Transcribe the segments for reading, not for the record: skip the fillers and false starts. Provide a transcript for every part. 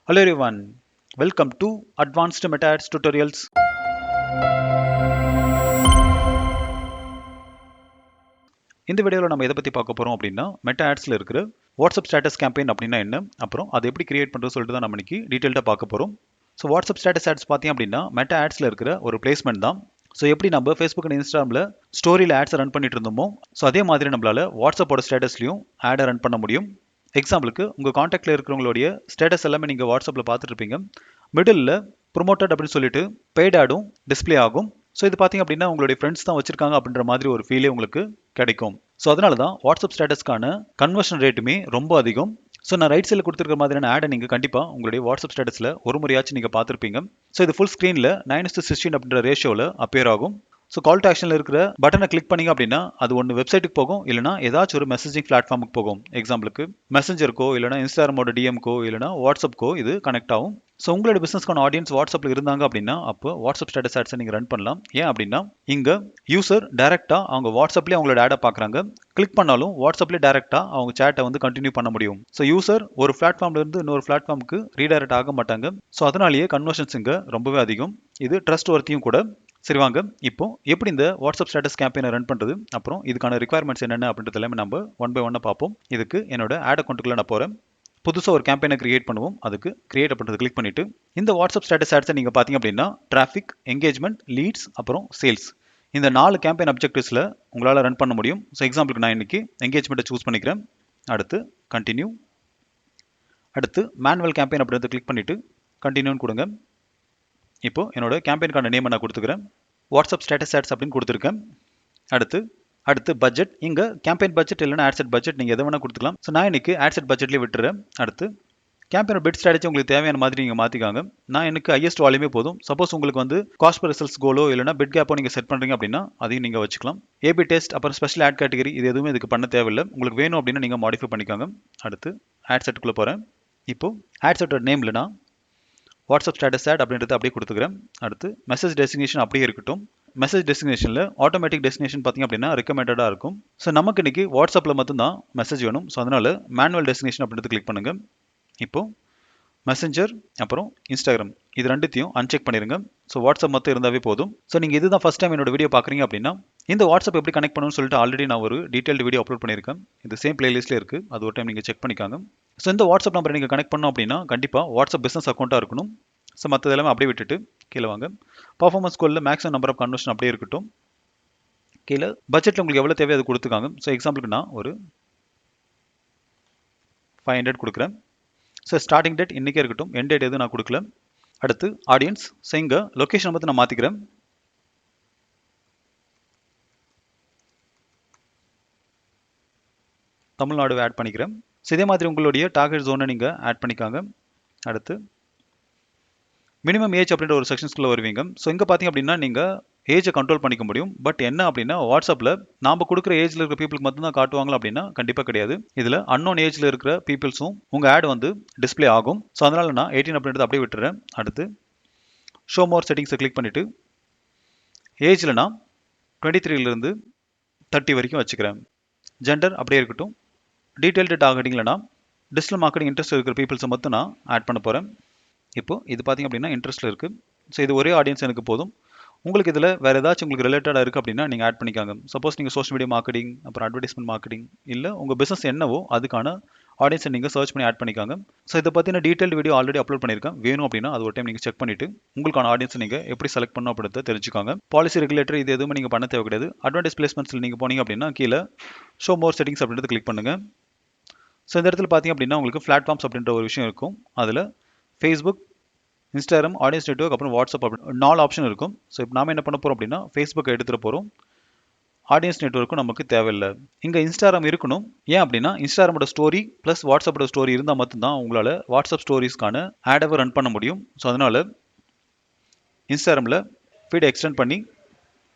Hello everyone, welcome to Advanced Meta Ads Tutorials. இந்த வீடியோவில் நம்ம எதை பற்றி பார்க்க போகிறோம் அப்படின்னா மெட்டா ஆட்ஸில் இருக்கிற வாட்ஸ்அப் ஸ்டேட்டஸ் கேம்பெயின் அப்படின்னா என்ன, அப்புறம் அதை எப்படி கிரியேட் பண்ணுறது சொல்லிட்டு தான் நம்ம இன்னைக்கு டீட்டெயில்டாக பார்க்க போகிறோம். ஸோ வாட்ஸ்அப் ஸ்டேட்டஸ் ஆட்ஸ் பார்த்தீங்க அப்படின்னா மெட்டா ஆட்ஸில் இருக்கிற ஒரு பிளேஸ்மெண்ட் தான். ஸோ எப்படி நம்ம ஃபேஸ்புக் அண்ட் இன்ஸ்டாகிராமில் ஸ்டோரியில் ஆட்ஸ் ரன் பண்ணிட்டு இருந்தோமோ, ஸோ அதே மாதிரி நம்மளால வாட்ஸ்அப்போட ஸ்டேட்டஸ்லையும் ஆடை ரன் பண்ண முடியும். எக்ஸாம்பிளுக்கு உங்கள் காண்டாக்டில் இருக்கிறவங்களுடைய ஸ்டேட்டஸ் எல்லாமே நீங்கள் வாட்ஸ்அப்பில் பார்த்துட்டு இருப்பீங்க. மிடில் ப்ரொமோட்டட் அப்படின்னு சொல்லிட்டு பெய்ட் ஆடும் டிஸ்பிளே ஆகும். ஸோ இது பார்த்தீங்க அப்படின்னா உங்களுடைய ஃப்ரெண்ட்ஸ் தான் வச்சிருக்காங்க அப்படின்ற மாதிரி ஒரு ஃபீலே உங்களுக்கு கிடைக்கும். ஸோ அதனால தான் வாட்ஸ்அப் ஸ்டேட்டஸ்க்கான கன்வர்ஷன் ரேட்டுமே ரொம்ப அதிகம். ஸோ நான் ரைட் சைடில் கொடுத்துருக்க மாதிரியான ஆடை நீங்கள் கண்டிப்பாக உங்களுடைய வாட்ஸ்அப் ஸ்டேட்டஸில் ஒரு முறையாச்சும் நீங்கள் பார்த்துருப்பீங்க. ஸோ இது ஃபுல் ஸ்க்ரீனில் 9:16 அப்படின்ற ரேஷியோவில் அப்பியர் ஆகும். ஸோ கால் டு ஆக்ஷனில் இருக்கிற பட்டனை கிளிக் பண்ணிங்க அப்படின்னா அது ஒன்று வெப்சைட்டுக்கு போகும், இல்லைனா ஏதாச்சும் ஒரு மெசேஜிங் பிளாட்ஃபார்முக்கு போகும். எக்ஸாம்பிளுக்கு மெசஞ்சருக்கோ, இல்லைனா இன்ஸ்டாகிராமோட டிஎம்கோ, இல்லைனா வாட்ஸ்அப்கோ இது கனெக்ட் ஆகும். ஸோ உங்களோட பிசினஸ்க்கான ஆடியன்ஸ் வாட்ஸ்அப்பில் இருந்தாங்க அப்படின்னா அப்போ வாட்ஸ்அப் ஸ்டேட்டஸ் ஆட்ஸை நீங்கள் ரன் பண்ணலாம். ஏன் அப்படின்னா இங்கே யூசர் டேரெக்டாக அவங்க வாட்ஸ்அப்லேயே அவங்களோட ஆடை பார்க்குறாங்க. கிளிக் பண்ணாலும் வாட்ஸ்அப்லேயே டேரெக்டாக அவங்க சேட்டை வந்து கண்டினியூ பண்ண முடியும். ஸோ யூசர் ஒரு பிளாட்ஃபார்ம்லேருந்து இன்னொரு பிளாட்ஃபார்முக்கு ரீடைரக்ட் ஆக மாட்டாங்க. ஸோ அதனாலேயே கன்வர்ஷன்ஸ் இங்கே ரொம்பவே அதிகம். இது ட்ரஸ்ட் ஒர்த்தியும் கூட. சரி வாங்க, இப்போ எப்படி இந்த வாட்ஸ்அப் ஸ்டேட்டஸ் கேம்பெயினை ரன் பண்ணுறது, அப்புறம் இதுக்கான ரிக்வயர்மெண்ட்ஸ் என்னென்ன அப்படின்றது எல்லாமே நம்ம ஒன் பை ஒன்னாக பார்ப்போம். இதுக்கு என்னோட ஆட் அக்கௌண்ட்டுக்குள்ள நான் போகிறேன். புதுசாக ஒரு கேம்பெயினை கிரியேட் பண்ணுவோம். அதுக்கு கிரியேட் பண்ணுறது கிளிக் பண்ணிவிட்டு இந்த வாட்ஸ்அப் ஸ்டேட்டஸ் ஆட்ஸை நீங்கள் பார்த்தீங்க அப்படின்னா டிராஃபிக், என்கேஜ்மெண்ட், லீட்ஸ், அப்புறம் சேல்ஸ், இந்த 4 கேம்பெயின் அப்ஜெக்டிவ்ஸில் உங்களால் ரன் பண்ண முடியும். ஸோ எக்ஸாம்பிளுக்கு நான் இன்னைக்கு என்கேஜ்மெண்ட்டை சூஸ் பண்ணிக்கிறேன். அடுத்து கண்டினியூ, அடுத்து மேனுவல் கேம்பெயின் அப்படின்றத கிளிக் பண்ணிவிட்டு கண்டினியூன்னு கொடுங்க. இப்போ என்னோட கேம்பெயினுக்கான நேம் நான் கொடுத்துக்கிறேன், வாட்ஸ்அப் ஸ்டேட்டஸ் ஆட்ஸ் அப்படின்னு கொடுத்துருக்கேன். அடுத்து பட்ஜெட், இங்கே கேம்பெயின் பட்ஜெட் இல்லைனா ஆட்செட் பட்ஜெட் நீங்கள் எதை வேணால் கொடுத்துக்கலாம். ஸோ நான் இன்னைக்கு ஆட்செட் பட்ஜெட்லேயே விட்டுறேன். அடுத்து கேம்பெயின் பிட் ஸ்ட்ராட்டஜி உங்களுக்கு தேவையான மாதிரி நீங்கள் மாற்றிக்காங்க. நான் எனக்கு ஹையஸ்ட் வால்யூமே போதும். சப்போஸ் உங்களுக்கு வந்து காஸ்ட் பர் ரிசல்ட்ஸ் கோலோ இல்லைனா பிட் கேப்போ நீங்கள் செட் பண்ணுறீங்க அப்படின்னா அதையும் நீங்கள் வச்சுக்கலாம். ஏபி டெஸ்ட், அப்புறம் ஸ்பெஷல் ஆட் கேட்டகரி, இது எதுவுமே இதுக்கு பண்ண தேவையில்லை. உங்களுக்கு வேணும் அப்படின்னா நீங்கள் மாடிஃபை பண்ணிக்காங்க. அடுத்து ஆட் செட்டுக்குள்ளே போகிறேன். இப்போ ஆட் செட்டோட நேமில் நான் வாட்ஸ்அப் ஸ்டேட்டஸ் ஆட் அப்படின்றது அப்படியே கொடுத்துக்கிறேன். அடுத்து மெசேஜ் டெஸ்டினேஷன் அப்படியே இருக்கட்டும். மெசேஜ் டெஸ்டினேஷனில் ஆட்டோமேட்டிக் டெஸ்டினேஷன் பார்த்திங்க அப்படின்னா ரெக்கமெண்டடாக இருக்கும். ஸோ நமக்கு இன்றைக்கி வாட்ஸ்அப்பில் மட்டும்தான் மெசேஜ் வேணும். ஸோ அதனால் மேனுவல் டெஸ்டினேஷன் அப்படின்றது கிளிக் பண்ணுங்கள். இப்போது மெசஞ்சர் அப்புறம் இன்ஸ்டாகிராம் இது ரெண்டுத்தையும் அன்செக் பண்ணிடுங்க. ஸோ வாட்ஸ்அப் மட்டும் இருந்தாவே போதும். ஸோ நீங்கள் இதுதான் ஃபஸ்ட் டைம் என்னோட வீடியோ பார்க்குறீங்க அப்படின்னா இந்த வாட்ஸ்அப் எப்படி கனெக்ட் பண்ணணும்னு சொல்லிட்டு ஆல்ரெடி நான் ஒரு டீட்டெயில்டு வீடியோ அப்லோட் பண்ணியிருக்கேன். இது சேம் பிளேலிஸ்ட்டில் இருக்குது, அது ஒரு டைம் நீங்கள் செக் பண்ணிக்காங்க. ஸோ இந்த வாட்ஸ்அப் நம்பரை நீங்கள் கனெக்ட் பண்ணோம் அப்படின்னா கண்டிப்பாக வாட்ஸ்அப் பிஸ்னஸ் அக்கௌண்ட்டாக இருக்கணும். ஸோ மற்றது எல்லாமே அப்படியே விட்டுட்டு கீழே வாங்க. பர்ஃபார்மன்ஸ் கோலில் மேக்ஸிமம் நம்பர் ஆஃப் கன்வர்ஷன் அப்படியே இருக்கட்டும். கீழே பட்ஜெட்டில் உங்களுக்கு எவ்வளோ தேவையோ அது கொடுத்துக்காங்க. ஸோ எக்ஸாம்பிளுக்கு நான் ஒரு 500 கொடுக்குறேன். ஸோ ஸ்டார்டிங் டேட் இன்றைக்கே இருக்கட்டும், எண்ட் டேட் எதுவும் நான் கொடுக்கல. அடுத்து ஆடியன்ஸ், ஸோ இங்கே லொக்கேஷன் மட்டும் நான் மாற்றிக்கிறேன். தமிழ்நாடு ஆட் பண்ணிக்கிறேன். ஸோ இதே மாதிரி உங்களுடைய டார்கெட் ஜோனை நீங்கள் ஆட் பண்ணிக்காங்க. அடுத்து மினிமம் ஏஜ் அப்படின்ற ஒரு செக்ஷன்ஸ்குள்ளே வருவீங்க. ஸோ இங்கே பார்த்தீங்க அப்படின்னா நீங்கள் ஏஜை கண்ட்ரோல் பண்ணிக்க முடியும். பட் என்ன அப்படின்னா வாட்ஸ்அப்பில் நாம் கொடுக்குற ஏஜில் இருக்கிற பீப்புளுக்கு மட்டும்தான் காட்டுவாங்களா அப்படின்னா கண்டிப்பாக கிடையாது. இதில் அன்னோன் ஏஜில் இருக்கிற பீப்புள்ஸும் உங்கள் ஆட் வந்து டிஸ்பிளே ஆகும். ஸோ அதனால் நான் 18 அப்படின்றது அப்படியே விட்டுறேன். அடுத்து ஷோ மோர் செட்டிங்ஸை கிளிக் பண்ணிவிட்டு ஏஜில் நான் 23 30 வரைக்கும் வச்சுக்கிறேன். ஜெண்டர் அப்படியே இருக்கட்டும். டீட்டெயில்டு டார்கெட்டிங்கில் நான் டிஜிட்டல் மார்க்கெட்டிங் இன்ட்ரெஸ்ட் இருக்கிற பீப்புள்ஸை மட்டும் நான் ஆட் பண்ண போகிறேன். இப்போ இது பார்த்திங்க அப்படின்னா இன்ட்ரெஸ்ட்டில் இருக்குது. ஸோ இது ஒரே ஆடியன்ஸ் எனக்கு போதும். உங்களுக்கு இதில் வேறு ஏதாச்சும் உங்களுக்கு ரிலேட்டடாக இருக்குது அப்படின்னா நீங்கள் ஆட் பண்ணிக்காங்க. சப்போஸ் நீங்கள் சோஷியல் மீடியா மார்க்கெட்டிங், அப்புறம் அட்வர்டைஸ்மெண்ட் மார்க்கெட்டிங், இல்லை உங்கள் பிஸ்னஸ் என்னவோ அதுக்கான ஆடியன்ஸை நீங்கள் சர்ச் பண்ணி ஆட் பண்ணிக்காங்க. ஸோ இதை பற்றின டீட்டெயில் வீடியோ ஆல்ரெடி அப்லோட் பண்ணியிருக்கேன். வேணும் அப்படின்னா அது ஒரு டைம் நீங்கள் செக் பண்ணிவிட்டு உங்களுக்கான ஆடியன்ஸை நீங்கள் எப்படி செலக்ட் பண்ணணும் அப்படின்றத தெரிஞ்சுக்காங்க. பாலிசி ரெகுலேட்டர் இது எதுவுமே நீங்கள் பண்ண தேவை கிடையாது. அட்வான்டேஜ் பிளேஸ்மெண்ட்ஸில் நீங்கள் போனீங்க அப்படின்னா கீழே ஷோ மோர் செட்டிங்ஸ் அப்படின்றது கிளிக் பண்ணுங்கள். ஸோ இந்த இடத்துல பார்த்தீங்க அப்படின்னா உங்களுக்கு பிளாட்ஃபார்ம்ஸ் அப்படின்ற ஒரு விஷயம் இருக்கும். அதில் ஃபேஸ்புக், இன்ஸ்டாகிராம், ஆடியன்ஸ் நெட்வொர்க், அப்புறம் வாட்ஸ்அப் அப்படின்னு 4 ஆப்ஷன் இருக்கும். ஸோ இப்போ நாம என்ன பண்ண போகிறோம் அப்படின்னா ஃபேஸ்புக்கை எடுத்துகிட்டு போகிறோம். ஆடியன்ஸ் நெட்வொர்க்கும் நமக்கு தேவையில்லை. இங்கே இன்ஸ்டாகிராம் இருக்கணும். ஏன் அப்படின்னா இன்ஸ்டாகிராமோட ஸ்டோரி ப்ளஸ் வாட்ஸ்அப்போட ஸ்டோரி இருந்தால் மட்டும்தான் உங்களால் வாட்ஸ்அப் ஸ்டோரிஸ்க்கான ஆடவை ரன் பண்ண முடியும். ஸோ அதனால் இன்ஸ்டாகிராமில் ஃபீட் எக்ஸ்டெண்ட் பண்ணி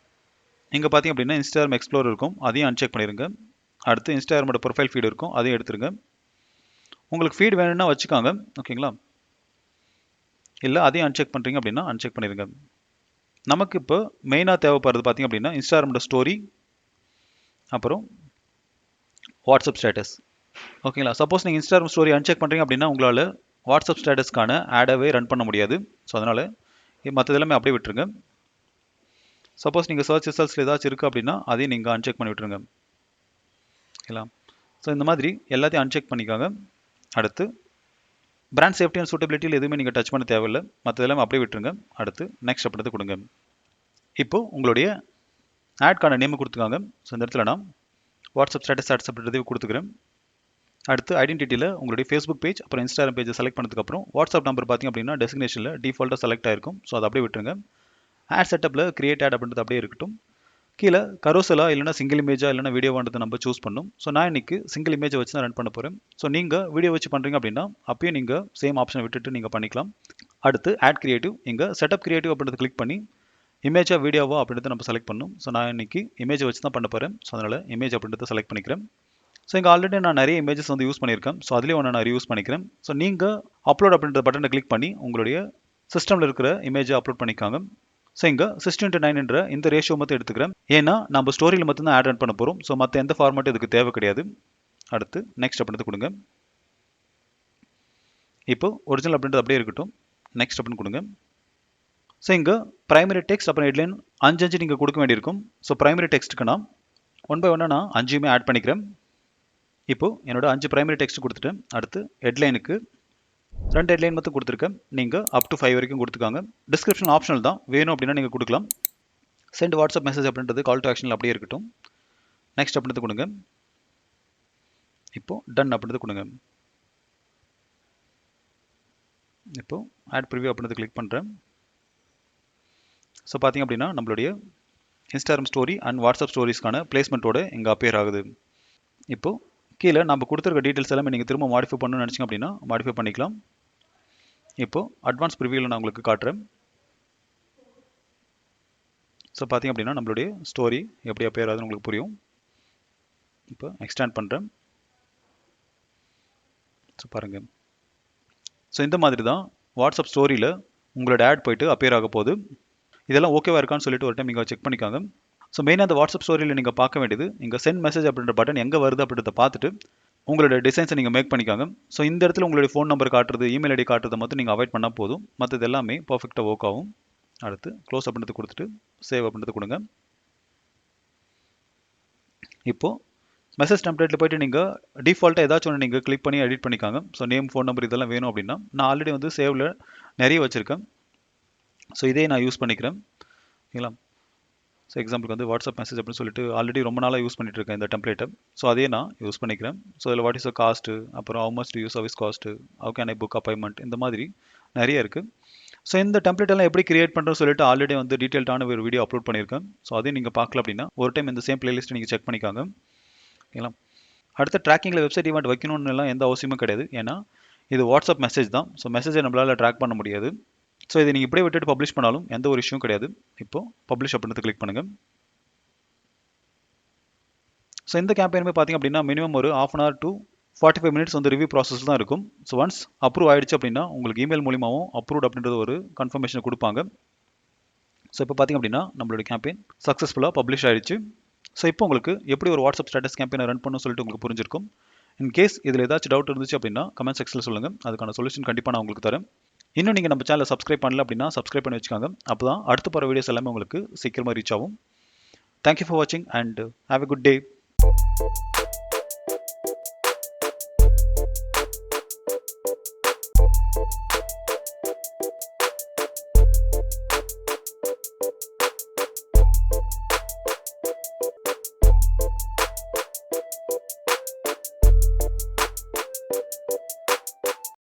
இங்கே பார்த்தீங்க அப்படின்னா இன்ஸ்டாகிராம் எக்ஸ்ப்ளோர் இருக்கும், அதையும் அன்செக் பண்ணிடுங்க. அடுத்து இன்ஸ்டாகிராமோட ப்ரொஃபைல் ஃபீட் இருக்கும், அதையும் எடுத்துருங்க. உங்களுக்கு ஃபீட் வேணும்னா வச்சுக்காங்க, ஓகேங்களா? இல்லை அதையும் அன்செக் பண்ணுறீங்க அப்படின்னா அன்செக் பண்ணிடுங்க. நமக்கு இப்போ மெயினாக தேவைப்படுறது பார்த்திங்க அப்படின்னா இன்ஸ்டாகிராமோட ஸ்டோரி, அப்புறம் வாட்ஸ்அப் ஸ்டேட்டஸ், ஓகேங்களா? சப்போஸ் நீங்கள் இன்ஸ்டாகிராம் ஸ்டோரி அன்செக் பண்ணுறீங்க அப்படின்னா உங்களால் வாட்ஸ்அப் ஸ்டேட்டஸ்க்கான ஆடவே ரன் பண்ண முடியாது. ஸோ அதனால் மற்றது எல்லாமே அப்படியே விட்டுருங்க. சப்போஸ் நீங்கள் சர்ச் ரிசல்ட்ஸில் ஏதாச்சும் இருக்குது அப்படின்னா அதையும் நீங்கள் அன்செக் பண்ணி விட்டுருங்க. ஓகேங்களா? ஸோ இந்த மாதிரி எல்லாத்தையும் அன்செக் பண்ணிக்காங்க. அடுத்து பிராண்ட் சேஃப்டி அண்ட் சூட்டபிலிட்டியில் எதுவுமே நீங்கள் டச் பண்ண தேவையில்லை. மற்ற எல்லாமே அப்படியே விட்டுருங்க. அடுத்து நெக்ஸ்ட் அப்படின்றது கொடுங்க. இப்போது உங்களுடைய ஆட்கான நேம் கொடுத்துக்காங்க. ஸோ இந்த இடத்துல நான் வாட்ஸ்அப் ஸ்டேட்டஸ் ஆட்ஸ் அப்படின்றதே கொடுத்துக்கிறேன். அடுத்து ஐடென்டிட்டியில் உங்களுடைய ஃபேஸ்புக் பேஜ் அப்புறம் இன்ஸ்டாகிராம் பேஜை செலக்ட் பண்ணதுக்கப்புறம் வாட்ஸ்அப் நம்பர் பார்த்திங்க அப்படின்னா டெசிக்னேஷனில் டிஃபால்ட்டாக செலக்ட் ஆயிருக்கும். ஸோ அதை அப்படியே விட்டுருங்க. ஆட் செட்டப்பில் கிரியேட் ஆட் அப்படின்றது அப்படியே இருக்கட்டும். கீழே கரோசலா இல்லைனா சிங்கிள் இமேஜா இல்லைனா வீடியோவான்றதை நம்ம சூஸ் பண்ணும். ஸோ நான் இன்னைக்கு சிங்கிள் இமேஜை வச்சு தான் ரன் பண்ண போகிறேன். ஸோ நீங்கள் வீடியோ வச்சு பண்ணுறீங்க அப்படின்னா அப்பயும் நீங்கள் சேம் ஆப்ஷனை விட்டுட்டு நீங்கள் பண்ணிக்கலாம். அடுத்து ஆட் கிரியேட்டிவ், இங்கே செட்டப் கிரியேட்டிவ் அப்படின்றத கிளிக் பண்ணி இமேஜா வீடியோவா அப்படின்றத நம்ம செலக்ட் பண்ணணும். ஸோ நான் இன்னைக்கு இமேஜை வச்சு தான் பண்ண போகிறேன். ஸோ அதனால் இமேஜ் அப்படின்றத செலக்ட் பண்ணிக்கிறேன். ஸோ இங்கே ஆல்ரெடி நான் நிறைய இமேஜஸ் வந்து யூஸ் பண்ணியிருக்கேன். ஸோ அதுலேயே ஒன்று நான் யூஸ் பண்ணிக்கிறேன். ஸோ நீங்கள் அப்லோட் அப்படின்ற பட்டனை கிளிக் பண்ணி உங்களுடைய சிஸ்டமில் இருக்கிற இமேஜை அப்லோட் பண்ணிக்காங்க. ஸோ இங்கே 16:9 இந்த ரேஷியோ மட்டும் எடுத்துக்கிறேன். ஏன்னா நம்ம ஸ்டோரியில் மட்டும்தான் ஆட் ரன் பண்ண போகிறோம். ஸோ மற்ற எந்த ஃபார்மேட்டும் இதுக்கு தேவை கிடையாது. அடுத்து நெக்ஸ்ட் அப்படின்றது கொடுங்க. இப்போ ஒரிஜினல் அப்படின்றது அப்படியே இருக்கட்டும். நெக்ஸ்ட் அப்படின்னு கொடுங்க. ஸோ இங்கே பிரைமரி டெக்ஸ்ட் அப்புறம் ஹெட்லைன் 5 நீங்கள் கொடுக்க வேண்டியிருக்கும். ஸோ பிரைமரி டெக்ஸ்ட்டுக்கு நான் 1 by 1 நான் 5யுமே ஆட் பண்ணிக்கிறேன். இப்போது என்னோட 5 பிரைமரி டெக்ஸ்ட் கொடுத்துட்டேன். அடுத்து ஹெட்லைனுக்கு 2 ஹெட்லைன் மட்டும் கொடுத்துருக்கேன். நீங்கள் up to 5 வரைக்கும் கொடுத்துக்காங்க. டிஸ்கிரிப்ஷன் ஆப்ஷனல் தான், வேணும் அப்படின்னா நீங்கள் கொடுக்கலாம். சென்ட் வாட்ஸ்அப் மெசேஜ் அப்படின்றது கால் டு ஆக்ஷனில் அப்படியே இருக்கட்டும். நெக்ஸ்ட் அப்படின்றது கொடுங்க. இப்போது டன் அப்படின்றது கொடுங்க. இப்போது ஆட் ப்ரிவியூ அப்படின்றது கிளிக் பண்ணுறேன். ஸோ பார்த்திங்க அப்படின்னா நம்மளுடைய இன்ஸ்டாகிராம் ஸ்டோரி அண்ட் வாட்ஸ்அப் ஸ்டோரிஸ்க்கான பிளேஸ்மெண்ட்டோட இங்கே அப்பியர் ஆகுது. இப்போது கீழே நம்ம கொடுத்துருக்க டீட்டெயில்ஸ் எல்லாமே நீங்கள் திரும்ப மாடிஃபை பண்ணணும்னு நினச்சிங்க அப்படின்னா மாடிஃபை பண்ணிக்கலாம். இப்போது அட்வான்ஸ் ப்ரிவியூவில் நான் உங்களுக்கு காட்டுறேன். ஸோ பார்த்திங்க அப்படின்னா நம்மளுடைய ஸ்டோரி எப்படி அப்பியர் ஆகுதுன்னு உங்களுக்கு புரியும். இப்போ எக்ஸ்டெண்ட் பண்ணுறேன். ஸோ பாருங்கள். ஸோ இந்த மாதிரி தான் வாட்ஸ்அப் ஸ்டோரியில் உங்களோட ஆட் போயிட்டு அப்பியர் ஆக போகுது. இதெல்லாம் ஓகேவா இருக்கான்னு சொல்லிட்டு ஒரு டைம் நீங்கள் செக் பண்ணிக்காங்க. ஸோ மெயினாக அந்த வாட்ஸ்அப் ஸ்டோரியில் நீங்கள் பார்க்க வேண்டியது இங்கே சென்ட் மெசேஜ் அப்படின்ற பட்டன் எங்கே வருது அப்படின்றத பார்த்துட்டு உங்களோட டிசைன்ஸை நீங்கள் மேக் பண்ணிக்காங்க. ஸோ இந்த இடத்துல உங்களுடைய ஃபோன் நம்பர் காட்டுறது, இமெயில் ஐடி காட்டுறதை மட்டும் நீங்கள் அவாய்ட் பண்ணால் போதும். மற்றது எல்லாமே பர்ஃபெக்டாக ஒர்க் ஆகும். அடுத்து க்ளோஸ் அப்படின்றது கொடுத்துட்டு சேவ் அப்படின்றது கொடுங்க. இப்போது மெசேஜ் டெம்ப்ளேட்டில் போய்ட்டு நீங்கள் டிஃபால்ட்டாக ஏதாச்சும் ஒன்று நீங்கள் கிளிக் பண்ணி எடிட் பண்ணிக்காங்க. ஸோ நேம், ஃபோன் நம்பர் இதெல்லாம் வேணும் அப்படின்னா நான் ஆல்ரெடி வந்து சேவில் நிறைய வச்சுருக்கேன். ஸோ இதே நான் யூஸ் பண்ணிக்கிறேன். ஓகேங்களா? ஸோ எக்ஸாம்பிளுக்கு வந்து வாட்ஸ்அப் மெசேஜ் அப்படின்னு சொல்லிட்டு ஆல்ரெடி ரொம்ப நாளாக யூஸ் பண்ணிட்டு இருக்கேன் இந்த டெம்ப்ளேட்டை. ஸோ அதே நான் யூஸ் பண்ணிக்கிறேன். ஸோ இதில் வாட் இஸ் அ காஸ்ட்டு, அப்புறம் how much to you service cost, how can I book appointment, இந்த மாதிரி நிறைய இருக்குது. ஸோ இந்த டெம்ப்ளேட் எல்லாம் எப்படி கிரியேட் பண்ணுறோன்னு சொல்லிட்டு ஆல்ரெடி வந்து டீட்டெயில்டான ஒரு வீடியோ அப்லோட் பண்ணியிருக்கேன். ஸோ அதையும் நீங்கள் பார்க்கல அப்படின்னா ஒரு டைம் இந்த சேம் பிளேலிஸ்ட்டை நீங்கள் செக் பண்ணிக்காங்க. ஓகேங்களா? அடுத்த ட்ராக்கிங்கில் வெப்சைட் ஈவெண்ட் வைக்கணும்னு எல்லாம் எந்த அவசியமும் கிடையாது. ஏன்னா இது வாட்ஸ்அப் மெசேஜ் தான். ஸோ மெசேஜை நம்மளால் ட்ராக் பண்ண முடியாது. ஸோ இதை நீங்கள் இப்படியே விட்டுட்டு பப்ளிஷ் பண்ணாலும் எந்த ஒரு இஷ்யூவும் கிடையாது. இப்போது பப்ளிஷ் அப்படின்றது கிளிக் பண்ணுங்கள். ஸோ இந்த கேம்பெயினுமே பார்த்திங்க அப்படின்னா மினிமம் ஒரு 1/2 hour to 45 minutes வந்து ரிவ்யூ ப்ராசஸ் தான் இருக்கும். ஸோ ஒன்ஸ் அப்ரூவ் ஆகிடுச்சு அப்படின்னா உங்களுக்கு இமெயில் மூலியமாகவும் அப்ரூவ்ட் அப்படின்றது ஒரு கன்ஃபர்மேஷன் கொடுப்பாங்க. ஸோ இப்போ பார்த்திங்க அப்படின்னா நம்மளோட கேம்பெயின் சக்ஸஸ்ஃபுல்லாக பப்ளிஷ் ஆகிடுச்சு. ஸோ இப்போ உங்களுக்கு எப்படி ஒரு வாட்ஸ்அப் ஸ்டேட்டஸ் கேம்பெயினை ரன் பண்ணணும்னு சொல்லிட்டு உங்களுக்கு புரிஞ்சிருக்கும். இன் கேஸ் இதில் ஏதாச்சும் டவுட் இருந்துச்சு அப்படின்னா கமெண்ட் செக்ஷனில் சொல்லுங்கள். அதுக்கான சொல்யூஷன் கண்டிப்பாக நான் உங்களுக்கு தரேன். இன்னும் நீங்கள் நம்ம சேனலை சப்ஸ்கிரைப் பண்ணல அப்படின்னா சப்ஸ்கிரைப் பண்ணி வச்சுக்காங்க. அப்போ தான் அடுத்து போகிற வீடியோஸ் எல்லாமே உங்களுக்கு சீக்கிரமாக ரீச் ஆகும். தேங்க்யூ ஃபார் வாட்சிங் and have a good day.